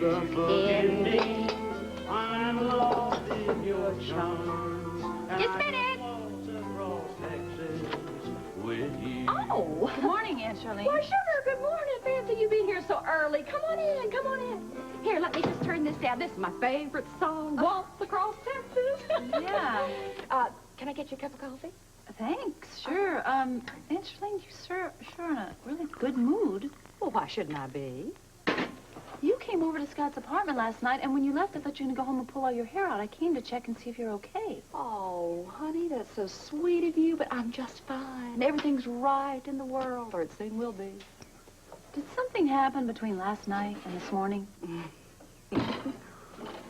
Indeed, I'm lost in your charms. Just a minute. Oh, good morning, Aunt Charlene. Why, Sugar, good morning. Fancy you being here so early. Come on in, come on in. Here, let me just turn this down. This is my favorite song, Waltz Across Texas. Yeah. Can I get you a cup of coffee? Thanks, sure. Aunt Charlene, you sure in a really good mood. Well, why shouldn't I be? You came over to Scott's apartment last night, and when you left, I thought you were going to go home and pull all your hair out. I came to check and see if you're okay. Oh, honey, that's so sweet of you, but I'm just fine. Everything's right in the world, or it soon will be. Did something happen between last night and this morning?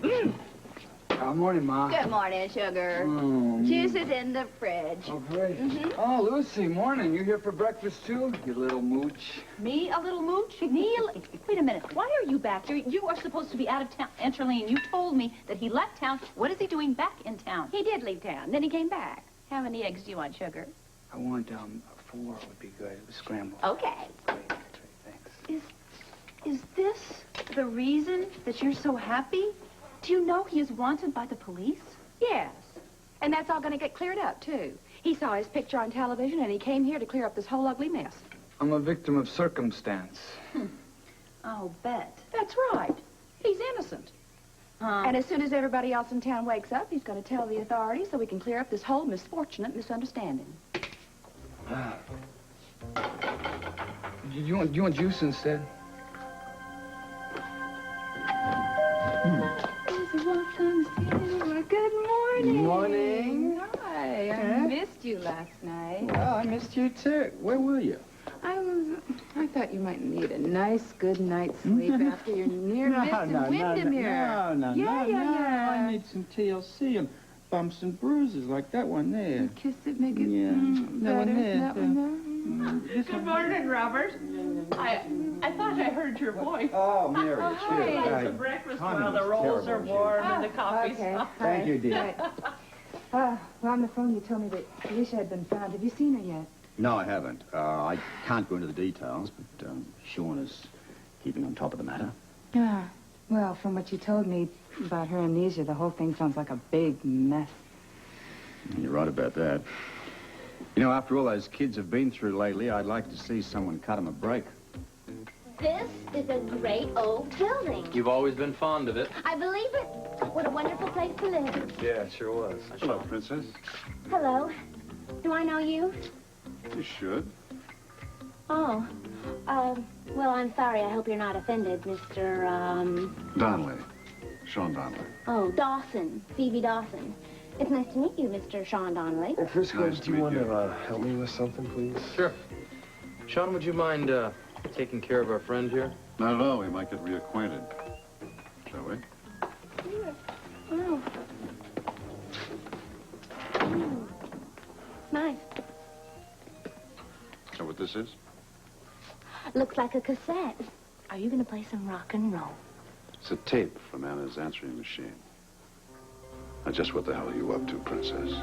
Good morning, Ma. Good morning, Sugar. Juice is in the fridge. Oh, great. Oh, Lucy, morning. You here for breakfast, too? You little mooch. Me, a little mooch? Neil, wait a minute. Why are you back here? You are supposed to be out of town. Aunt Charlene, you told me that he left town. What is he doing back in town? He did leave town, then he came back. How many eggs do you want, Sugar? I want, 4 would be good. Scrambled. Okay. Great, thanks. Is this the reason that you're so happy? Do you know he is wanted by the police? Yes. And that's all going to get cleared up, too. He saw his picture on television, and he came here to clear up this whole ugly mess. I'm a victim of circumstance. I'll bet. That's right. He's innocent. And as soon as everybody else in town wakes up, he's going to tell the authorities so we can clear up this whole misfortunate misunderstanding. Do you want juice instead? Good morning. Morning. Hi. I missed you last night. Well, I missed you, too. Where were you? I thought you might need a nice, good night's sleep after your near miss in Windermere. No. Yeah. I need some TLC and bumps and bruises like that one there. Kiss it, make it Yeah. That one better. there. That one there. This one. Morning, Robert. I thought I heard your voice. Oh, Mary, hi. sure. Some breakfast Connie while the was rolls are terrible, warm and the coffee's Okay. hot. Thank you, dear. Well, on the phone, you told me that Alicia had been found. Have you seen her yet? No, I haven't. I can't go into the details, but Sean is keeping on top of the matter. Yeah. Well, from what you told me about her amnesia, the whole thing sounds like a big mess. You're right about that. You know, after all those kids have been through lately, I'd like to see someone cut them a break. This is a great old building. You've always been fond of it. I believe it. What a wonderful place to live. Yeah, it sure was. Hello, Princess. Hello. Do I know you? You should. Oh. Well, I'm sorry. I hope you're not offended, Mr., Donnelly. Sean Donnelly. Oh, Dawson. Phoebe Dawson. It's nice to meet you, Mr. Sean Donnelly. Frisco, Nice to do you meet want you. to help me with something, please? Sure. Sean, would you mind taking care of our friend here? Not at all. We might get reacquainted. Shall we? Oh. Nice. Is that what this is? Looks like a cassette. Are you going to play some rock and roll? It's a tape from Anna's answering machine. Now, just what the hell are you up to, Princess?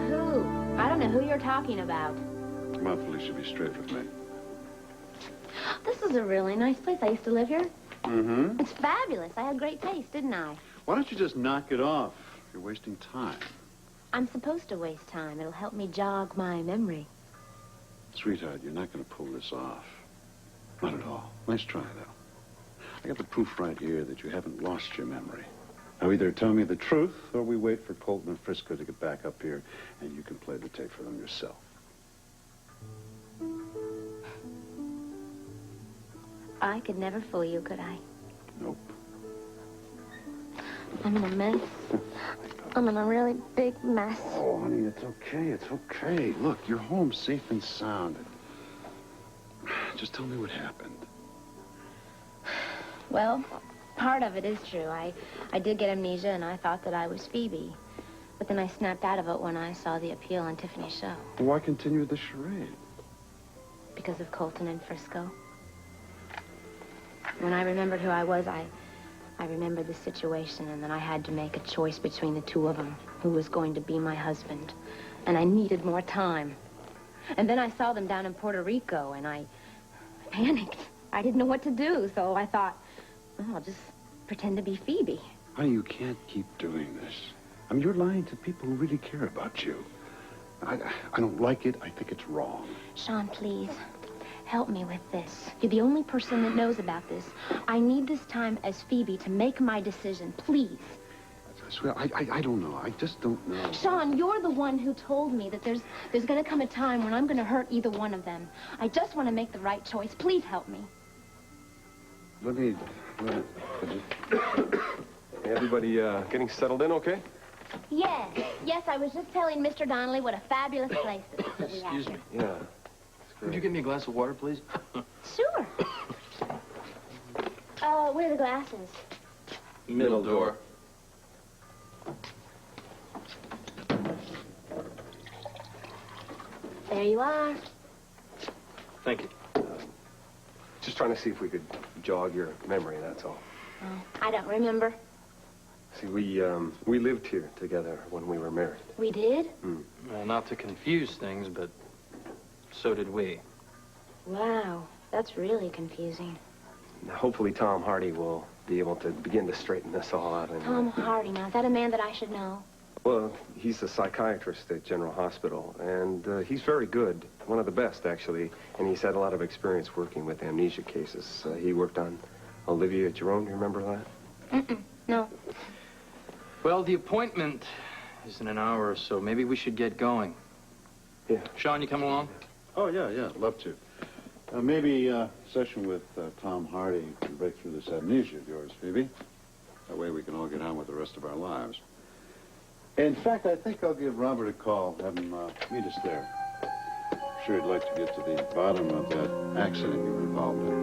Who? I don't know who you're talking about. Come on, Felicia, be straight with me. This is a really nice place. I used to live here. Mm-hmm. It's fabulous. I had great taste, didn't I? Why don't you just knock it off? You're wasting time. I'm supposed to waste time. It'll help me jog my memory. Sweetheart, you're not going to pull this off. Not at all. Nice try, though. I got the proof right here that you haven't lost your memory. Now, either tell me the truth, or we wait for Colton and Frisco to get back up here, and you can play the tape for them yourself. I could never fool you, could I? Nope. I'm in a mess. I'm in a really big mess. Oh, honey, it's okay. It's okay. Look, you're home safe and sound. Just tell me what happened. Well, part of it is true. I did get amnesia, and I thought that I was Phoebe. But then I snapped out of it when I saw the appeal on Tiffany's show. Why continue the charade? Because of Colton and Frisco. When I remembered who I was, I remembered the situation, and then I had to make a choice between the two of them. who was going to be my husband. And I needed more time. And then I saw them down in Puerto Rico, and I panicked. I didn't know what to do, so I thought, oh, I'll just pretend to be Phoebe. Honey, you can't keep doing this. I mean, you're lying to people who really care about you. I don't like it. I think it's wrong. Sean, please, help me with this. You're the only person that knows about this. I need this time as Phoebe to make my decision, please. I swear, I don't know. I just don't know. Sean, you're the one who told me that there's going to come a time when I'm going to hurt either one of them. I just want to make the right choice. Please help me. Everybody getting settled in okay? Yes. Yes, I was just telling Mr. Donnelly what a fabulous place this is that we have. Excuse me. Yeah. Would you give me a glass of water, please? Sure. Where are the glasses? Middle door. There you are. Thank you. Just trying to see if we could jog your memory, that's all. Oh, I don't remember. See, we lived here together when we were married. We did? Well, not to confuse things, but so did we. Wow, that's really confusing. Now, hopefully Tom Hardy will be able to begin to straighten this all out. Tom Hardy, now, is that a man that I should know? Well, he's a psychiatrist at General Hospital, and he's very good, one of the best, actually, and he's had a lot of experience working with amnesia cases. He worked on Olivia Jerome, you remember that? No. Well, the appointment is in an hour or so. Maybe we should get going. Yeah. Sean, you come along? Oh, yeah, love to. Maybe a session with Tom Hardy can break through this amnesia of yours, Phoebe. That way we can all get on with the rest of our lives. In fact, I think I'll give Robert a call, have him meet us there. I'm sure he'd like to get to the bottom of that accident you were involved in.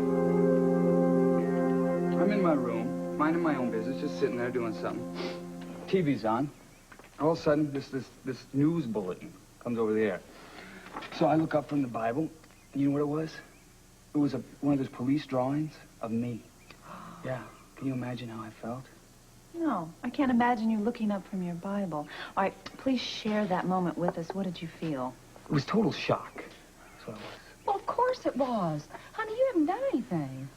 I'm in my room, minding my own business, just sitting there doing something. TV's on. All of a sudden, this news bulletin comes over the air. So I look up from the Bible. You know what it was? It was one of those police drawings of me. Yeah. Can you imagine how I felt? No, I can't imagine you looking up from your Bible. All right, please share that moment with us. What did you feel? It was total shock. That's what it was. Well, of course it was. Honey, you haven't done anything.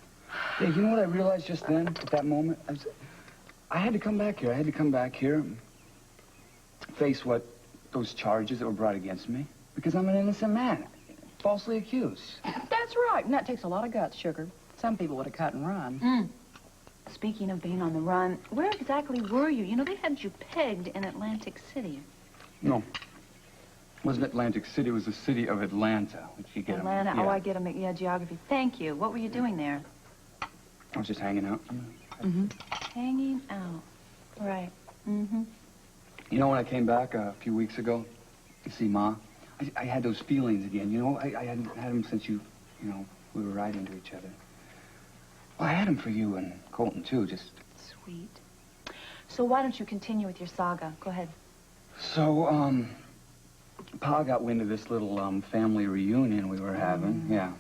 Yeah, you know what I realized just then, at that moment? I had to come back here. I had to come back here and face those charges that were brought against me. Because I'm an innocent man, falsely accused. That's right, and that takes a lot of guts, sugar. Some people would have cut and run. Speaking of being on the run, where exactly were you? You know, they had you pegged in Atlantic City. No. It wasn't Atlantic City. It was the city of Atlanta. Which you get Atlanta? Yeah. Oh, I get them. Yeah, geography. Thank you. What were you doing there? I was just hanging out. Hanging out. Right. You know, when I came back a few weeks ago to see Ma, I had those feelings again. You know, I hadn't had them since we were right into each other. Well, I had them for you and Colton, too, just... Sweet. So why don't you continue with your saga? Go ahead. So, Pa got wind of this little, family reunion we were having. Yeah.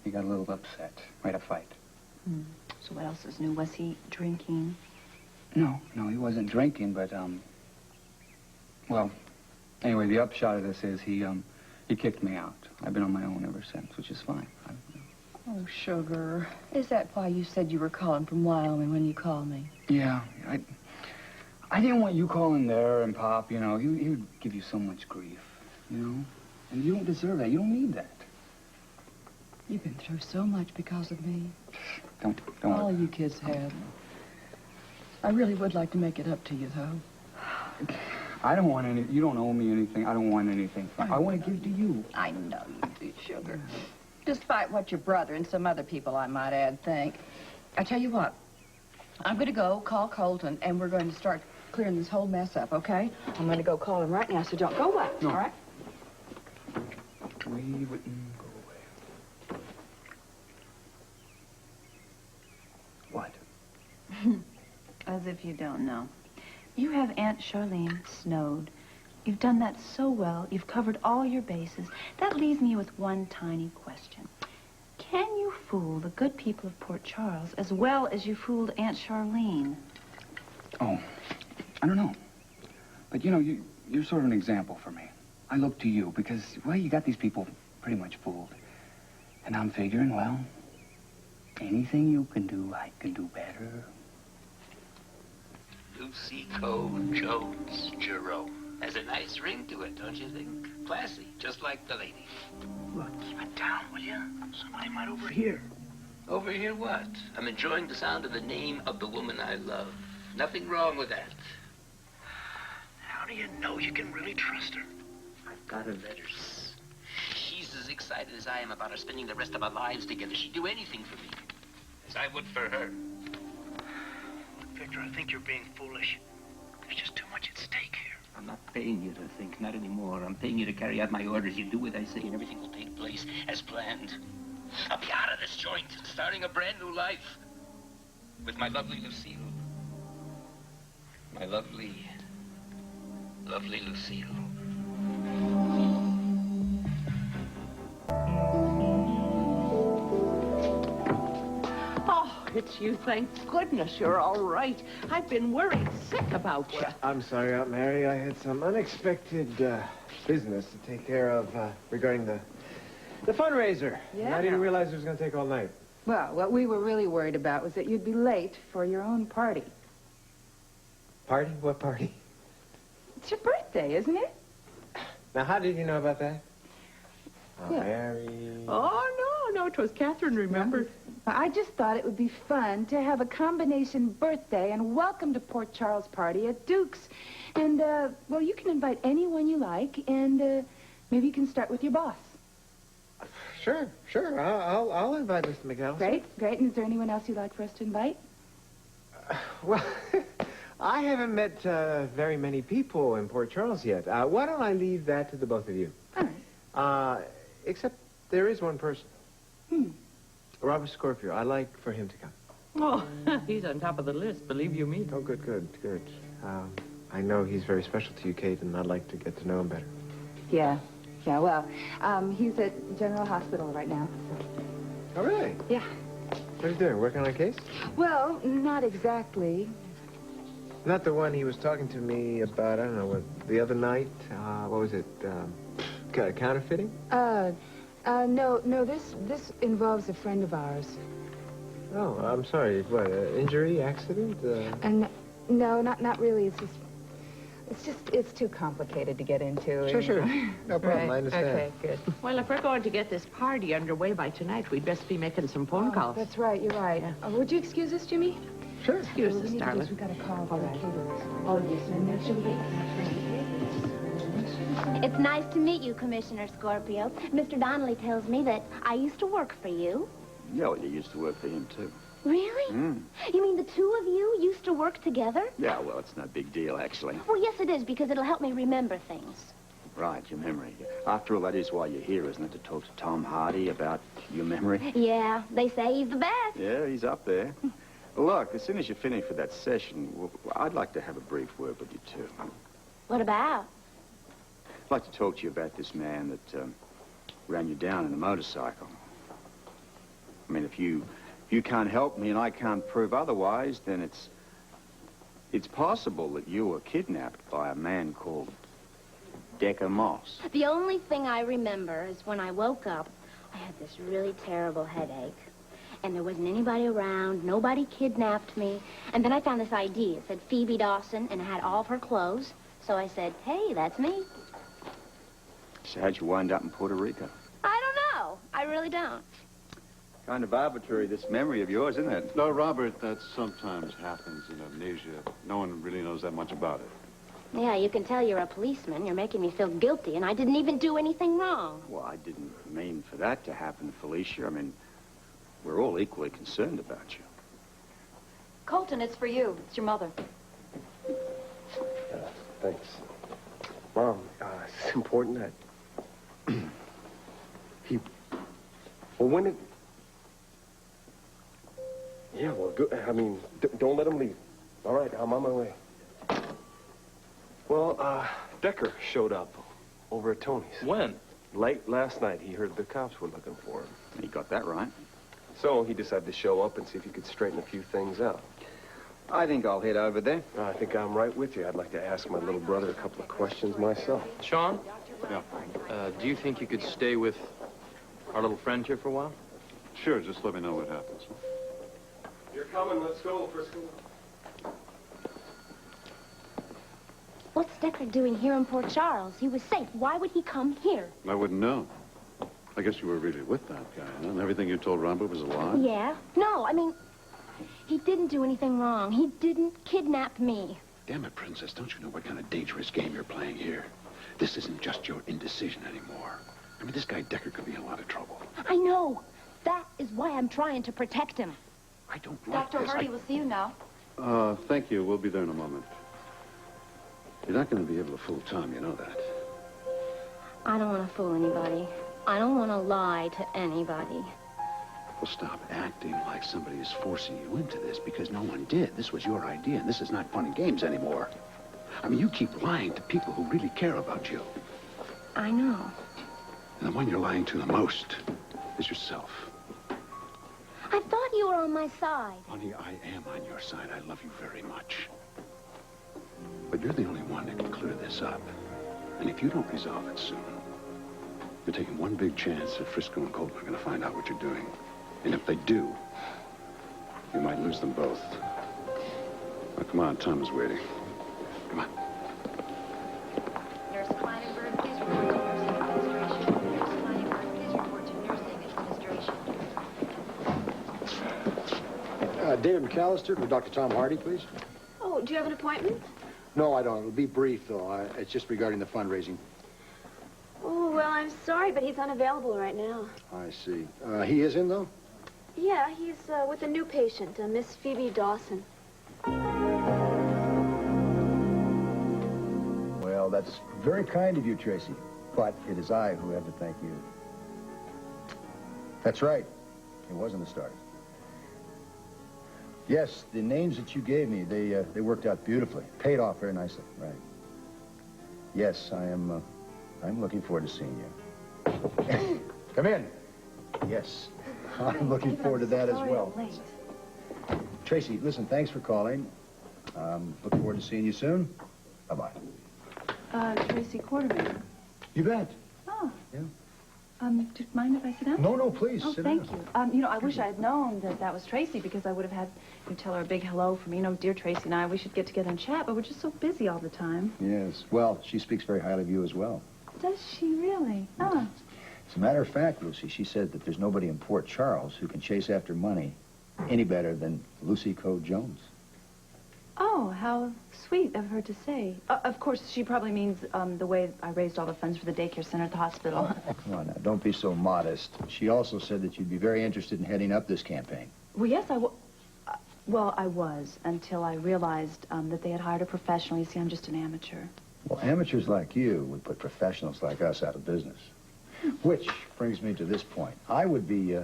He got a little upset. We had a fight. So what else is new? Was he drinking? No, he wasn't drinking, but, well, anyway, the upshot of this is he kicked me out. I've been on my own ever since, which is fine. Oh, sugar. Is that why you said you were calling from Wyoming when you called me? Yeah, I didn't want you calling there and Pop, you know. He would give you so much grief, you know? And you don't deserve that. You don't need that. You've been through so much because of me. Don't All you kids have. I really would like to make it up to you, though. I don't want any... You don't owe me anything. I don't want anything. I want to give to you. I know you do, sugar. Despite what your brother and some other people, I might add, think. I tell you what. I'm going to go call Colton, and we're going to start clearing this whole mess up, okay? I'm going to go call him right now, so don't go away, No. all right? We wouldn't go away. What? As if you don't know. You have Aunt Charlene snowed. You've done that so well. You've covered all your bases. That leaves me with one tiny question. Can you fool the good people of Port Charles as well as you fooled Aunt Charlene? Oh, I don't know. But, you know, you're sort of an example for me. I look to you because, well, you got these people pretty much fooled. And I'm figuring, well, anything you can do, I can do better. Lucy Cole Jones Jerome. Has a nice ring to it, don't you think? Classy, just like the lady. Look, keep it down, will you? Somebody might overhear. Overhear what? I'm enjoying the sound of the name of the woman I love. Nothing wrong with that. How do you know you can really trust her? I've got her letters. She's as excited as I am about us spending the rest of our lives together. She'd do anything for me, as I would for her. Look, Victor, I think you're being foolish. There's just too much at stake here. I'm not paying you to think, not anymore. I'm paying you to carry out my orders. You do what I say, and everything will take place as planned. I'll be out of this joint, starting a brand new life with my lovely Lucille. My lovely, lovely Lucille. Oh, it's you. Thank goodness you're all right. I've been worried sick about you. I'm sorry, Aunt Mary. I had some unexpected business to take care of regarding the fundraiser. Yeah. And I didn't realize it was going to take all night. Well, what we were really worried about was that you'd be late for your own party. Party? What party? It's your birthday, isn't it? Now, how did you know about that? Aunt Yeah. Mary. Oh, no, it was Catherine, remember? I just thought it would be fun to have a combination birthday and welcome to Port Charles party at Duke's. And, well, you can invite anyone you like, and maybe you can start with your boss. Sure. I'll invite Mr. McAllister. Great. And is there anyone else you'd like for us to invite? Well, I haven't met very many people in Port Charles yet. Why don't I leave that to the both of you? All right. Except there is one person. Robert Scorpio. I'd like for him to come. Oh, he's on top of the list, believe you me. Oh, good. I know he's very special to you, Kate, and I'd like to get to know him better. Yeah, well, he's at General Hospital right now. Oh, really? Yeah. What is he doing? Working on a case? Well, not exactly. Not the one he was talking to me about, I don't know, the other night? What was it? Counterfeiting? No, this involves a friend of ours. Oh, I'm sorry. What, injury, accident? And no, not really. It's too complicated to get into. Sure. No problem. Right. I understand. Okay, good. Well, if we're going to get this party underway by tonight, we'd best be making some phone calls. That's right, you're right. Yeah. Would you excuse us, Jimmy? Sure. Excuse us, darling. We've got a call for the caterers. Oh, yes, and make sure we get It's nice to meet you, Commissioner Scorpio. Mr. Donnelly tells me that I used to work for you. Yeah, well, you used to work for him, too. Really? You mean the two of you used to work together? Yeah, well, it's no big deal, actually. Well, yes, it is, because it'll help me remember things. Right, your memory. After all, that is why you're here, isn't it? To talk to Tom Hardy about your memory? Yeah, they say he's the best. Yeah, he's up there. Look, as soon as you finish for that session, I'd like to have a brief word with you, too. What about? I'd like to talk to you about this man that ran you down in a motorcycle. I mean, if you can't help me and I can't prove otherwise, then it's possible that you were kidnapped by a man called Decker Moss. The only thing I remember is when I woke up, I had this really terrible headache. And there wasn't anybody around, nobody kidnapped me. And then I found this ID. It said Phoebe Dawson, and it had all of her clothes. So I said, hey, that's me. So how'd you wind up in Puerto Rico? I don't know. I really don't. Kind of arbitrary, this memory of yours, isn't it? No, Robert, that sometimes happens in amnesia. No one really knows that much about it. Yeah, you can tell you're a policeman. You're making me feel guilty, and I didn't even do anything wrong. Well, I didn't mean for that to happen, Felicia. I mean, we're all equally concerned about you. Colton, it's for you. It's your mother. Thanks. Mom, it's important that well, when it... Yeah, well, good. I mean, don't let him leave. All right, I'm on my way. Well, Decker showed up over at Tony's. When? Late last night. He heard the cops were looking for him. He got that right. So he decided to show up and see if he could straighten a few things out. I think I'll head over there. I think I'm right with you. I'd like to ask my little brother a couple of questions myself. Sean? Yeah. Do you think you could stay with our little friend here for a while? Sure, just let me know what happens. You're coming. Let's go, Frisco. What's Deckard doing here in Port Charles? He was safe. Why would he come here? I wouldn't know. I guess you were really with that guy, huh? And everything you told Rambo was a lie? Yeah. No, I mean, he didn't do anything wrong. He didn't kidnap me. Damn it, Princess, don't you know what kind of dangerous game you're playing here? This isn't just your indecision anymore. I mean, this guy Deckard could be in a lot of trouble. I know. That is why I'm trying to protect him. I don't like Dr. this. Hardy will see you now. Thank you. We'll be there in a moment. You're not going to be able to fool Tom, you know that. I don't want to fool anybody. I don't want to lie to anybody. Well, stop acting like somebody is forcing you into this, because no one did. This was your idea, and this is not fun and games anymore. I mean, you keep lying to people who really care about you. I know. And the one you're lying to the most is yourself. I thought you were on my side. Honey, I am on your side. I love you very much. But you're the only one that can clear this up. And if you don't resolve it soon, you're taking one big chance that Frisco and Colton are going to find out what you're doing. And if they do, you might lose them both. Now, come on, Tom is waiting. Come on. Nurse Kleinenberg, please report to nursing administration. Nurse Kleinenberg, please report to nursing administration. David McAllister for Dr. Tom Hardy, please. Oh, do you have an appointment? No, I don't. It'll be brief, though. It's just regarding the fundraising. Oh, well, I'm sorry, but he's unavailable right now. I see. He is in, though? Yeah, he's with a new patient, Miss Phoebe Dawson. Well, that's very kind of you, Tracy. But it is I who have to thank you. That's right. It wasn't the start. Yes, the names that you gave me, they worked out beautifully. Paid off very nicely, right. Yes, I'm looking forward to seeing you. Come in. Yes, I'm looking forward to that as well. Tracy, listen, thanks for calling. Look forward to seeing you soon. Bye-bye. Tracy Quarterman. You bet. Oh. Yeah. Do you mind if I sit down? No, please, Oh, sit thank down. you. You know, I wish I had known that that was Tracy, because I would have had you tell her a big hello from me. You know, dear Tracy and I, we should get together and chat, but we're just so busy all the time. Yes, well, she speaks very highly of you as well. Does she really? Oh. As a matter of fact, Lucy, she said that there's nobody in Port Charles who can chase after money any better than Lucy Code Jones. Oh, how sweet of her to say. Of course, she probably means the way I raised all the funds for the daycare center at the hospital. Oh, come on now, don't be so modest. She also said that you'd be very interested in heading up this campaign. Well, yes, well, I was, until I realized that they had hired a professional. You see, I'm just an amateur. Well, amateurs like you would put professionals like us out of business. Which brings me to this point. I'd be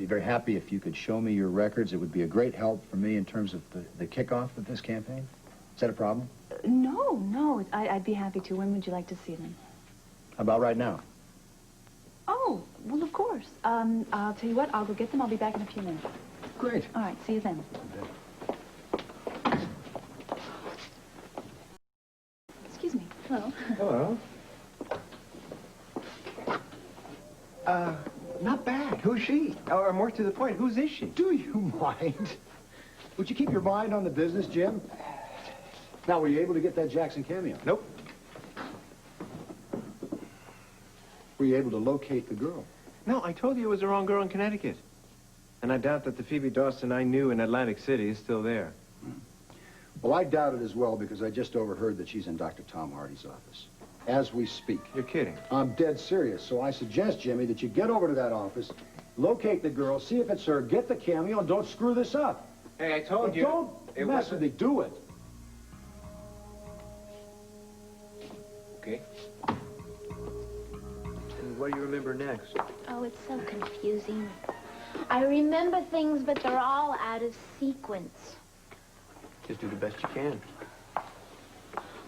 very happy if you could show me your records. It would be a great help for me in terms of the kickoff of this campaign. Is that a problem? No. I'd be happy to. When would you like to see them? How about right now? Oh, well, of course. I'll tell you what. I'll go get them. I'll be back in a few minutes. Great. All right. See you then. Excuse me. Hello. Hello. Not bad. Who's she? Or more to the point, whose is she? Do you mind? Would you keep your mind on the business, Jim? Now, were you able to get that Jackson cameo? Nope. Were you able to locate the girl? No, I told you it was the wrong girl in Connecticut. And I doubt that the Phoebe Dawson I knew in Atlantic City is still there. Well, I doubt it as well, because I just overheard that she's in Dr. Tom Hardy's office. As we speak. You're kidding. I'm dead serious. So I suggest, Jimmy, that you get over to that office, locate the girl, see if it's her, get the cameo, and don't screw this up. Hey, I told you. Don't mess with me. Do it. Okay. And what do you remember next? Oh, it's so confusing. I remember things, but they're all out of sequence. Just do the best you can.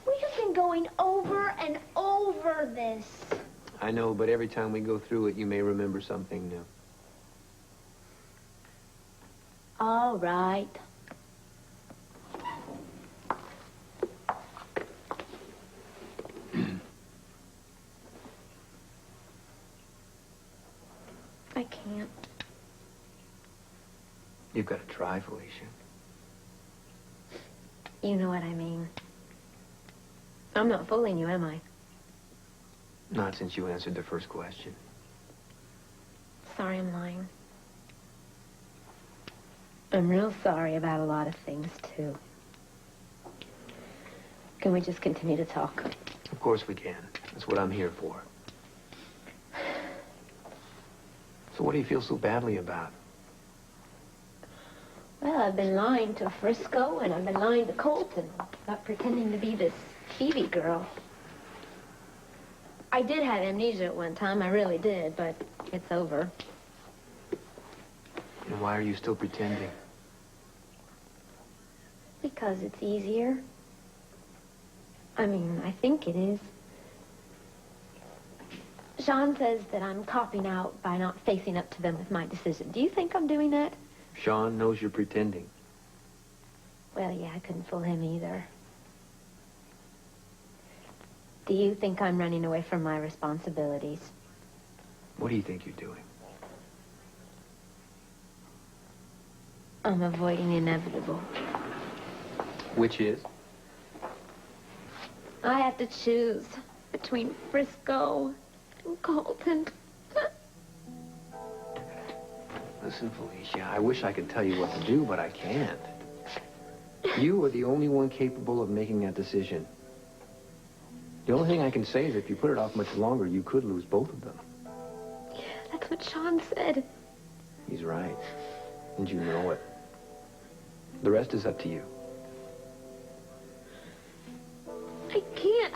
We have been going over and over this. I know, but every time we go through it, you may remember something new. All right. I can't. You've got to try, Felicia. You know what I mean. I'm not fooling you, am I? Not since you answered the first question. Sorry I'm lying. I'm real sorry about a lot of things, too. Can we just continue to talk? Of course we can. That's what I'm here for. So what do you feel so badly about? Well, I've been lying to Frisco, and I've been lying to Colton about pretending to be this Phoebe girl. I did have amnesia at one time, I really did, but it's over. And why are you still pretending? Because it's easier. I mean, I think it is. Sean says that I'm copping out by not facing up to them with my decision. Do you think I'm doing that? Sean knows you're pretending. Well, yeah, I couldn't fool him either. Do you think I'm running away from my responsibilities? What do you think you're doing? I'm avoiding the inevitable. Which is? I have to choose between Frisco and Colton. Listen, Felicia, I wish I could tell you what to do, but I can't. You are the only one capable of making that decision. The only thing I can say is if you put it off much longer, you could lose both of them. That's what Sean said. He's right. And you know it. The rest is up to you.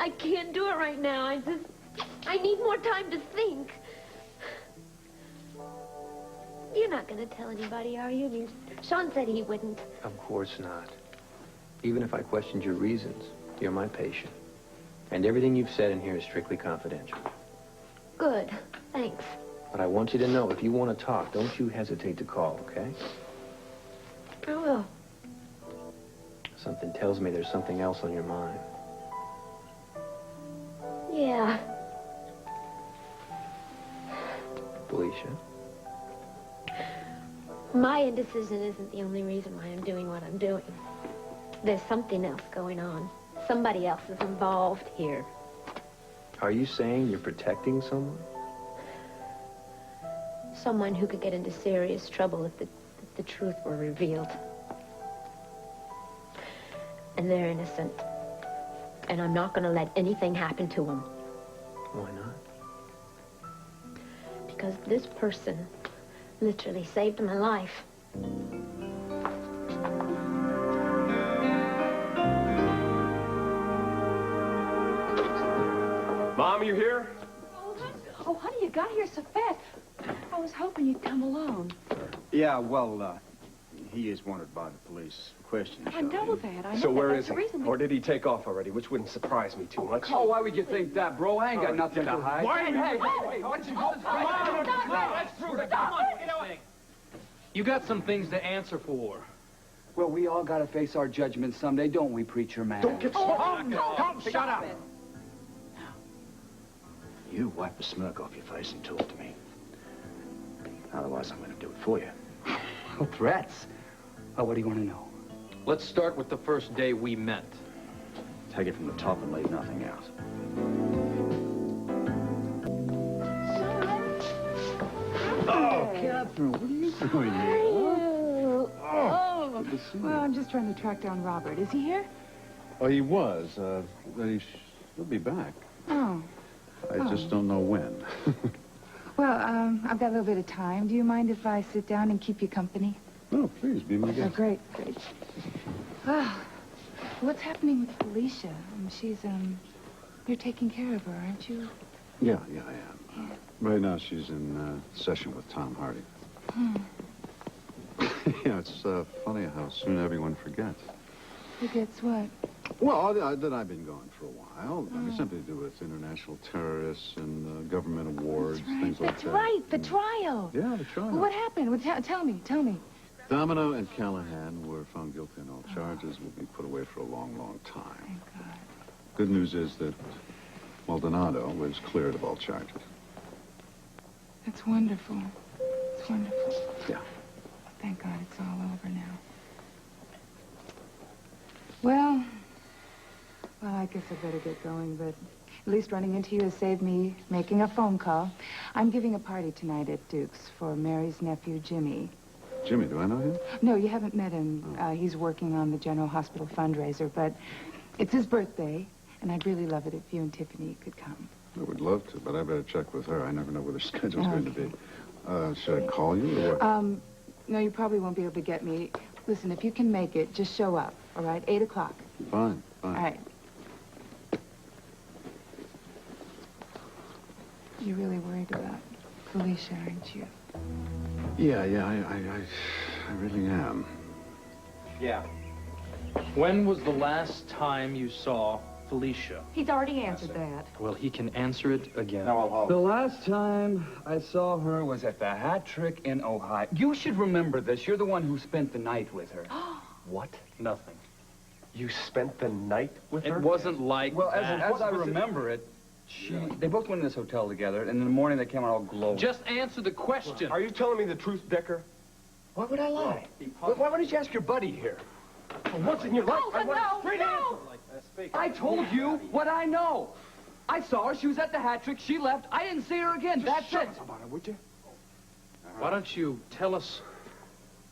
I can't do it right now. I need more time to think. You're not going to tell anybody, are you? I mean, Sean said he wouldn't. Of course not. Even if I questioned your reasons, you're my patient. And everything you've said in here is strictly confidential. Good. Thanks. But I want you to know, if you want to talk, don't you hesitate to call, okay? I will. Something tells me there's something else on your mind. Yeah. Felicia? My indecision isn't the only reason why I'm doing what I'm doing. There's something else going on. Somebody else is involved here. Are you saying you're protecting someone? Someone who could get into serious trouble if the truth were revealed. And they're innocent. And I'm not going to let anything happen to them. Why not? Because this person literally saved my life. Mom, you here? Oh, honey, you got here so fast. I was hoping you'd come alone. Yeah, well, he is wanted by the police. Question. I know that. I know So that. where That's is the he? reason Or did he take off already, which wouldn't surprise me too much? Oh, why would you think that, bro? I ain't got nothing to hide. Hey, what you do? That's true. Come on. You got some things to answer for. Well, we all gotta face our judgment someday, don't we, preacher man? Don't get smart. Come, shut up. You wipe the smirk off your face and talk to me. Otherwise, I'm going to do it for you. Threats? Oh, what do you want to know? Let's start with the first day we met. Take it from the top and leave nothing out. Oh, Catherine, what are you doing here? Oh, well, I'm just trying to track down Robert. Is he here? Oh, he was. He'll be back. Oh. I just don't know when. Well, I've got a little bit of time. Do you mind if I sit down and keep you company? No, please, be my Oh, guest. great, great. Well, what's happening with Felicia? She's, you're taking care of her, aren't you? Yeah, I am. Right now, she's in session with Tom Hardy. Yeah, it's funny how soon everyone forgets. Forgets what? Well, that I've been gone for a while. I mean, something to do with international terrorists and government awards, things like That's that. right, the trial. Yeah, the trial. Well, what happened? Well, tell me. Domino and Callahan were found guilty on all charges, will be put away for a long, long time. Thank God. Good news is that Maldonado was cleared of all charges. That's wonderful. It's wonderful. Yeah. Thank God it's all over now. Well, I guess I better get going, but at least running into you has saved me making a phone call. I'm giving a party tonight at Duke's for Mary's nephew, Jimmy. Jimmy, do I know him? No, you haven't met him. He's working on the General Hospital fundraiser, but it's his birthday, and I'd really love it if you and Tiffany could come. I would love to, but I better check with her. I never know what her schedule's going to be. Should I call you or what? No, you probably won't be able to get me. Listen, if you can make it, just show up, all right? 8 o'clock. Fine, fine. All right. You're really worried about Felicia, aren't you? Yeah, I really am. Yeah. When was the last time you saw Felicia? He's already answered that. Well, he can answer it again. The last time I saw her was at the Hat Trick in Ohio. You should remember this. You're the one who spent the night with her. What? Nothing. You spent the night with her? It wasn't like Well, that. as I remember it, they both went in this hotel together, and in the morning they came out all glowing. Just answer the question. Are you telling me the truth, Decker? Why would I lie? Why wouldn't you ask your buddy here? Once in your life, I want a straight answer. I told you what I know. I saw her. She was at the Hat Trick. She left. I didn't see her again. That's it. About it, would you? Why don't you tell us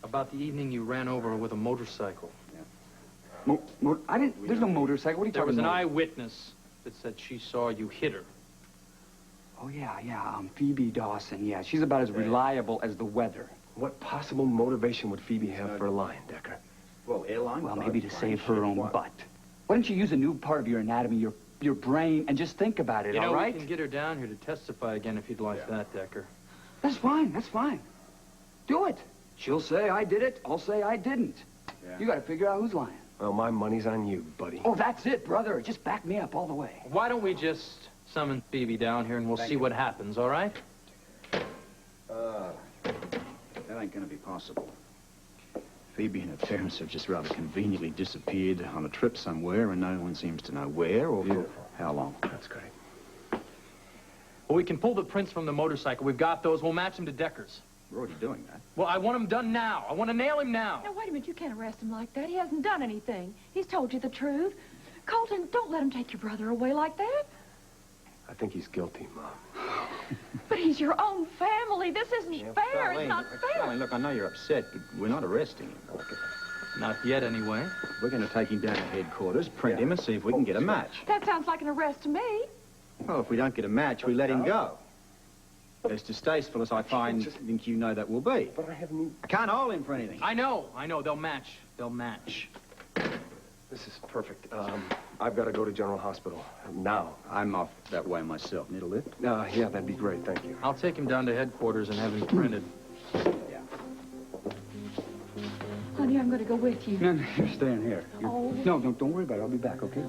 about the evening you ran over her with a motorcycle? I didn't. There's no motorcycle. What are you There talking was an about? eyewitness that said she saw you hit her. Oh, yeah. Phoebe Dawson. Yeah, she's about as reliable as the weather. What possible motivation would Phoebe have for lying, Decker? Well, maybe to save her own butt. Why don't you use a new part of your anatomy, your brain, and just think about it, You know, all right? we can get her down here to testify again if you'd like that, Decker. That's fine. Do it. She'll say I did it. I'll say I didn't. Yeah. You got to figure out who's lying. Well, my money's on you, buddy. Oh, that's it, brother. Just back me up all the way. Why don't we just summon Phoebe down here and we'll see what happens, all right? That ain't gonna be possible. Phoebe and her parents have just rather conveniently disappeared on a trip somewhere, and no one seems to know where or for how long. That's great. Well, we can pull the prints from the motorcycle. We've got those. We'll match them to Decker's. We're already doing that. Well, I want him done now. I want to nail him now. Now, wait a minute. You can't arrest him like that. He hasn't done anything. He's told you the truth. Colton, don't let him take your brother away like that. I think he's guilty, Mom. But he's your own family. This isn't fair. It's not fair. Darling, look, I know you're upset, but we're not arresting him. Not yet, anyway. We're going to take him down to headquarters, print him, and see if we can get a match. That sounds like an arrest to me. Well, if we don't get a match, we let him go. As distasteful as I think you know that will be. But I haven't... I can't hold him for anything. I know. They'll match. They'll match. This is perfect. I've got to go to General Hospital now. I'm off that way myself. Need a lift? Yeah, that'd be great. Thank you. I'll take him down to headquarters and have him printed. Honey, I'm going to go with you. No, you're staying here. Oh. No, don't worry about it. I'll be back, okay?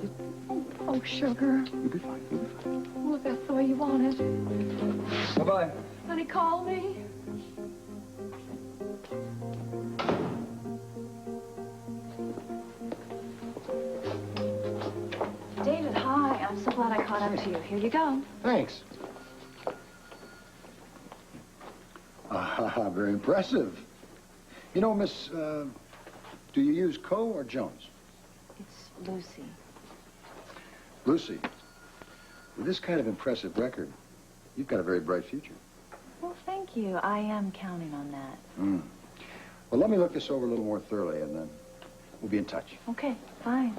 Oh, sugar. You'll be fine. You'll be fine. Well, if that's the way you want it. Bye-bye. Honey, call me. David, hi. I'm so glad I caught up to you. Here you go. Thanks. Very impressive. You know, Miss, do you use Coe or Jones? It's Lucy. Lucy, with this kind of impressive record, you've got a very bright future. Well, thank you. I am counting on that. Well, let me look this over a little more thoroughly, and then we'll be in touch. Okay, fine.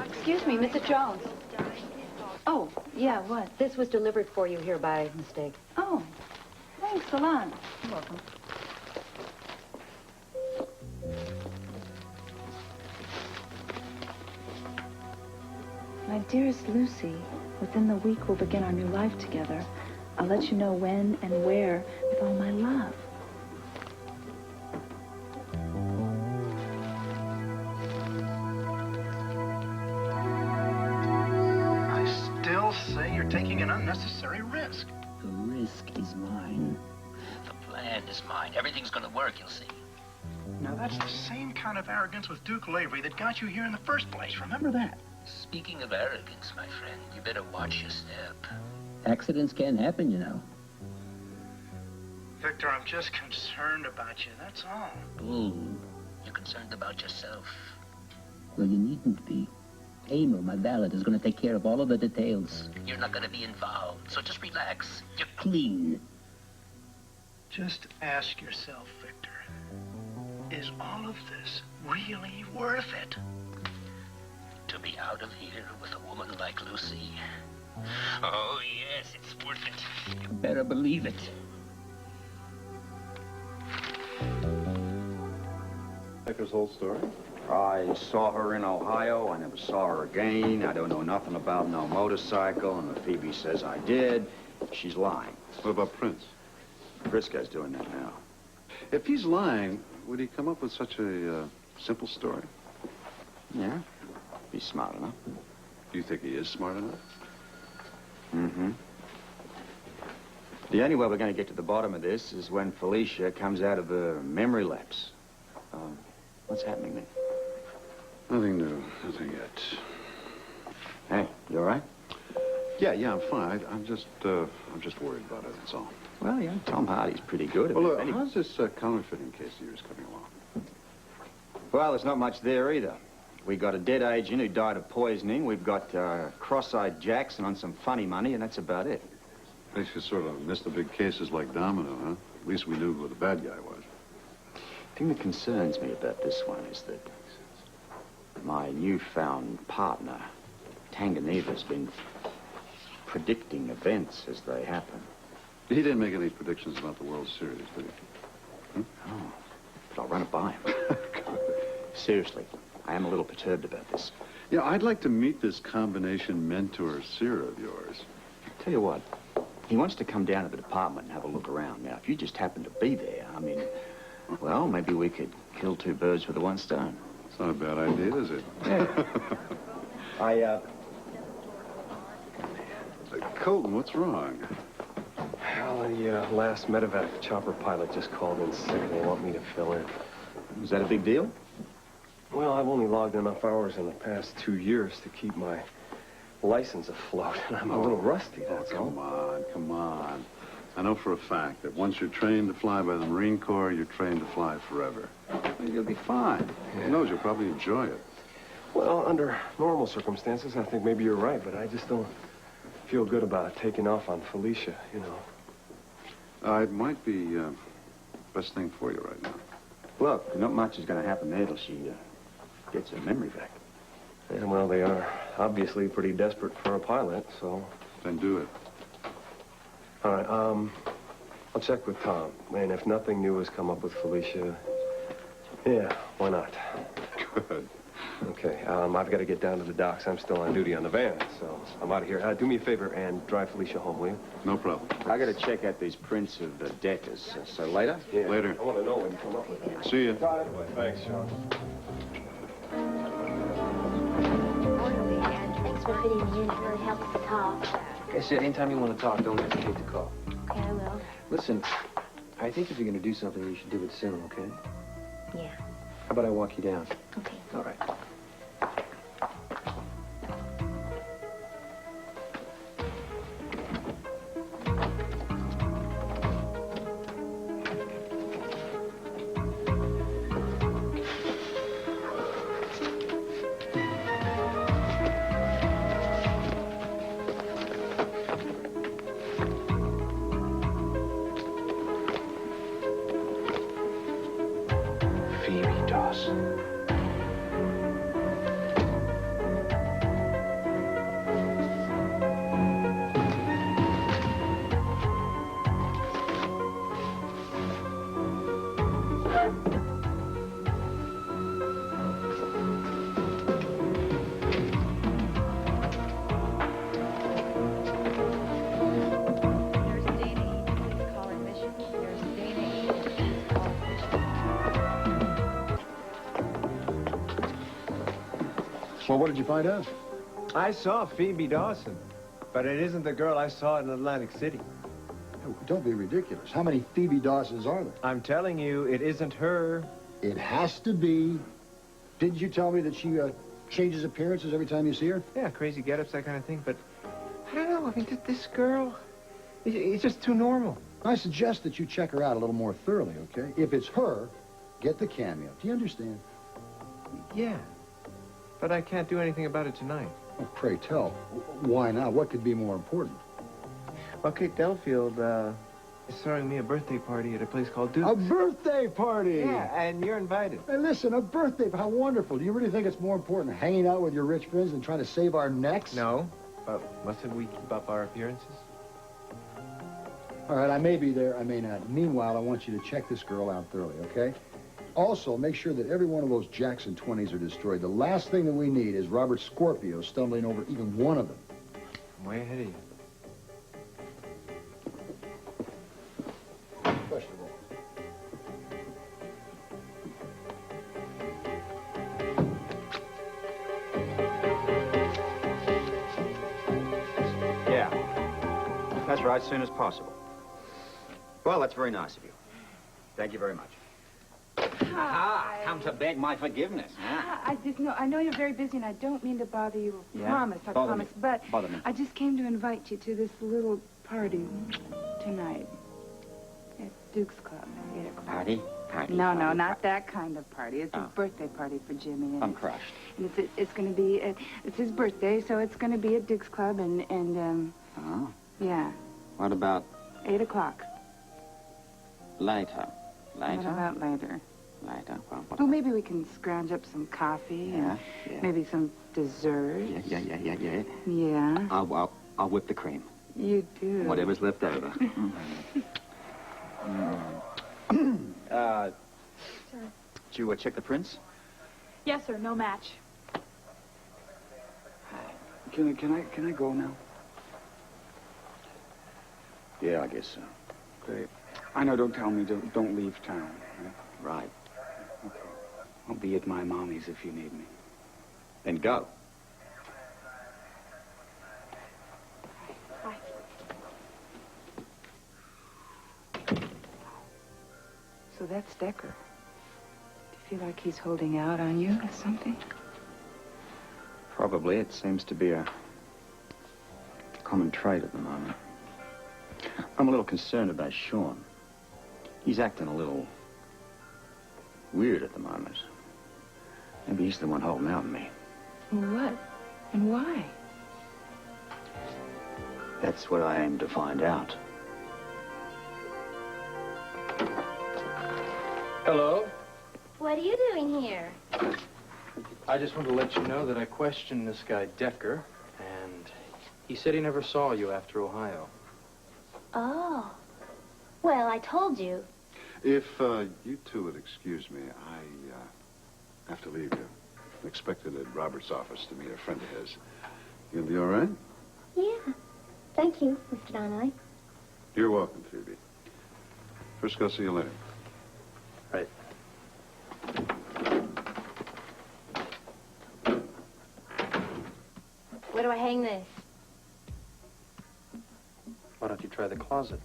Excuse me, Mrs. Jones. Oh, yeah, what? This was delivered for you here by mistake. Oh, thanks a lot. You're welcome. My dearest Lucy, within the week we'll begin our new life together. I'll let you know when and where with all my love. I still say you're taking an unnecessary risk. The risk is mine. The plan is mine. Everything's gonna work, you'll see. Now, that's the same kind of arrogance with Duke Lavery that got you here in the first place. Remember that. Speaking of arrogance, my friend, you better watch your step. Accidents can happen, you know. Victor, I'm just concerned about you, that's all. Ooh, you're concerned about yourself. Well, you needn't be. Amel, my valet, is going to take care of all of the details. You're not going to be involved, so just relax. You're clean. Just ask yourself, Victor, is all of this really worth it? To be out of here with a woman like Lucy. Oh, yes, it's worth it. You better believe it. Becker's whole story? I saw her in Ohio. I never saw her again. I don't know nothing about no motorcycle, and if Phoebe says I did, she's lying. What about Prince? Briscoe's doing that now. If he's lying, would he come up with such a simple story? Yeah, he's smart enough. Do you think he is smart enough? Mm-hmm. The only way we're going to get to the bottom of this is when Felicia comes out of her memory lapse. What's happening then? Nothing new. Nothing yet. Hey, you all right? Yeah, I'm fine. I'm just worried about it, that's all. Well, yeah, Tom Hardy's pretty good at Well, it. how's this counterfeiting case of yours coming along? Well, there's not much there either. We got a dead agent who died of poisoning. We've got cross-eyed Jackson on some funny money, and that's about it. Makes you sort of miss the big cases like Domino, huh? At least we knew who the bad guy was. The thing that concerns me about this one is that my newfound partner, Tanganiva's been predicting events as they happen. He didn't make any predictions about the World Series, did he? Oh, but I'll run it by him. Seriously, I am a little perturbed about this. Yeah, I'd like to meet this combination mentor-seer of yours. Tell you what, he wants to come down to the department and have a look around. Now, if you just happen to be there, I mean, well, maybe we could kill two birds with one stone. It's not a bad idea, is it? Yeah. Colton, what's wrong? Well, the last medevac chopper pilot just called in sick. They want me to fill in. Is that a big deal? Well, I've only logged enough hours in the past 2 years to keep my license afloat, and I'm a little rusty, that's all. Come on. I know for a fact that once you're trained to fly by the Marine Corps, you're trained to fly forever. You'll be fine. Yeah. Who knows, you'll probably enjoy it. Well, under normal circumstances, I think maybe you're right, but I just don't feel good about taking off on Felicia, you know. It might be best thing for you right now. Look, not much is going to happen there till she gets her memory back. Yeah, well, they are obviously pretty desperate for a pilot, so... Then do it. All right, I'll check with Tom, and if nothing new has come up with Felicia, yeah, why not? Good. Okay, I've got to get down to the docks. I'm still on duty on the van, so I'm out of here. Do me a favor and drive Felicia home, will you? No problem. I got to check out these prints of the Deckers. So later? Yeah. Later. I want to know what you come up with. See you. Thanks, Sean. Thanks for fitting me in. It really helps to talk. I said, anytime you want to talk, don't hesitate to call. Okay, I will. Listen, I think if you're going to do something, you should do it soon, okay? Yeah. How about I walk you down? Okay. All right. Phoebe Dawson. Well, what did you find out? I saw Phoebe Dawson, but it isn't the girl I saw in Atlantic City. Oh, don't be ridiculous. How many Phoebe Dawsons are there? I'm telling you, it isn't her. It has to be. Didn't you tell me that she changes appearances every time you see her? Yeah, crazy get-ups, that kind of thing, but I don't know. I mean, this girl, it's just too normal. I suggest that you check her out a little more thoroughly, okay? If it's her, get the cameo. Do you understand? Yeah. But I can't do anything about it tonight. Oh, pray tell. Why not? What could be more important? Well, Kate Delfield, is throwing me a birthday party at a place called Duke's. A birthday party! Yeah, and you're invited. Hey, listen, a birthday, how wonderful. Do you really think it's more important hanging out with your rich friends than trying to save our necks? No, but mustn't we keep up our appearances? All right, I may be there, I may not. Meanwhile, I want you to check this girl out thoroughly, okay? Also, make sure that every one of those Jackson 20s are destroyed. The last thing that we need is Robert Scorpio stumbling over even one of them. I'm way ahead of you. Questionable. Yeah. That's right, as soon as possible. Well, that's very nice of you. Thank you very much. Hi. Come to beg my forgiveness, huh? I know you're very busy, and I don't mean to bother you. Yeah? Promise, I Bother promise. me. But Bother me. I just came to invite you to this little party tonight at Duke's Club. 8 o'clock. Party? No, not that kind of party. It's a birthday party for Jimmy. And I'm crushed. And it's going to be, it's his birthday, so it's going to be at Duke's Club, Oh? yeah, What about 8 o'clock. later? What about later? Later? Well, what Well, maybe we can scrounge up some coffee and maybe some dessert. Yeah. Yeah. I'll whip the cream. You do. Whatever's left over. Did you check the prints? Yes, sir. No match. Can I go now? Yeah, I guess so. Okay. I know, don't tell me, don't leave town. Right. Okay. I'll be at my mommy's if you need me. Then go. Bye. So that's Decker. Do you feel like he's holding out on you or something? Probably. It seems to be a common trait at the moment. I'm a little concerned about Sean. He's acting a little weird at the moment. Maybe he's the one holding out on me. What? And why? That's what I aim to find out. Hello. What are you doing here? I just want to let you know that I questioned this guy Decker, and he said he never saw you after Ohio. Oh. Well, I told you. If you two would excuse me, I have to leave you. I'm expected at Robert's office to meet a friend of his. You'll be all right? Yeah. Thank you, Mr. Donnelly. You're welcome, Phoebe. Frisco, see you later. Right. Where do I hang this? Why don't you try the closet?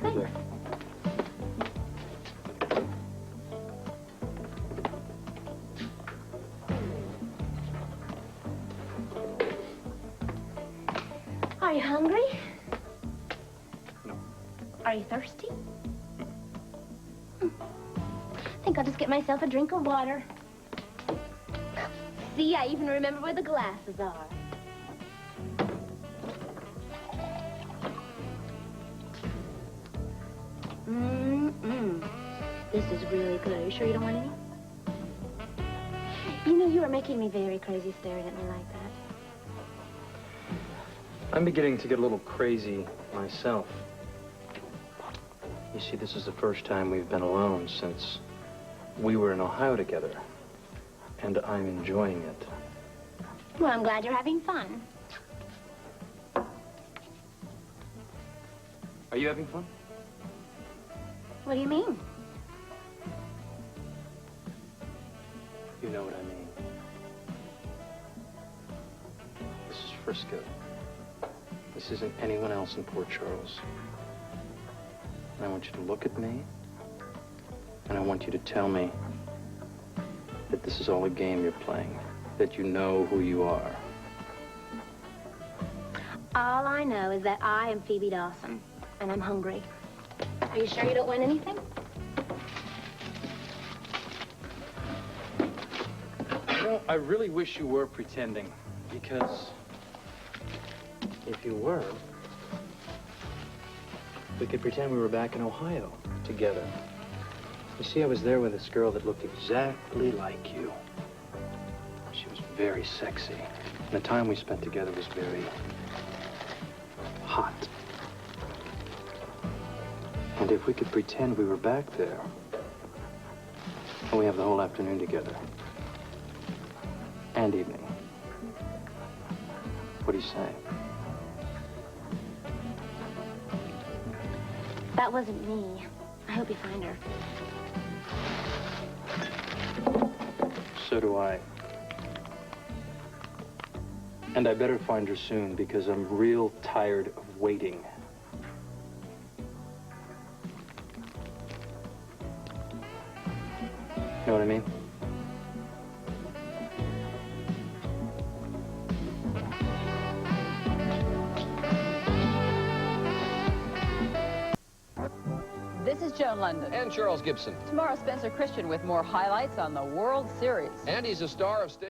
Thanks. Are you hungry? No. Are you thirsty? I think I'll just get myself a drink of water. See, I even remember where the glasses are. This is really good. Are you sure you don't want any? You know, you are making me very crazy staring at me like that. I'm beginning to get a little crazy myself. You see, this is the first time we've been alone since we were in Ohio together. And I'm enjoying it. Well, I'm glad you're having fun. Are you having fun? What do you mean? You know what I mean. This is Frisco. This isn't anyone else in Port Charles. And I want you to look at me, and I want you to tell me that that this is all a game you're playing, that you know who you are. All I know is that I am Phoebe Dawson, and I'm hungry. Are you sure you don't want anything? You know, I really wish you were pretending, because if you were, we could pretend we were back in Ohio together. You see, I was there with this girl that looked exactly like you. She was very sexy. And the time we spent together was very hot. And if we could pretend we were back there, and we have the whole afternoon together, and evening, what do you say? That wasn't me. I hope you find her. So do I. And I better find her soon, because I'm real tired of waiting. Know what I mean? This is Joan London. And Charles Gibson. Tomorrow, Spencer Christian with more highlights on the World Series. And he's a star of stage.